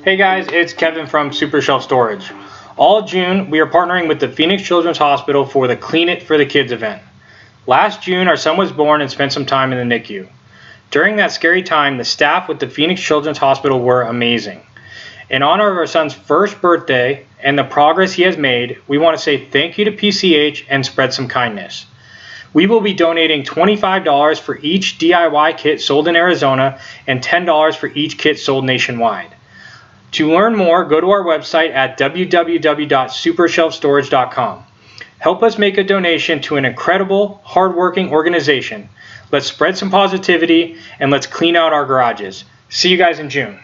Hey guys, it's Kevin from Super Shelf Storage. All June, we are partnering with the Phoenix Children's Hospital for the Clean It for the Kids event. Last June, our son was born and spent some time in the NICU. During that scary time, the staff with the Phoenix Children's Hospital were amazing. In honor of our son's first birthday and the progress he has made, we want to say thank you to PCH and spread some kindness. We will be donating $25 for each DIY kit sold in Arizona and $10 for each kit sold nationwide. To learn more, go to our website at www.supershelfstorage.com. Help us make a donation to an incredible, hardworking organization. Let's spread some positivity and let's clean out our garages. See you guys in June.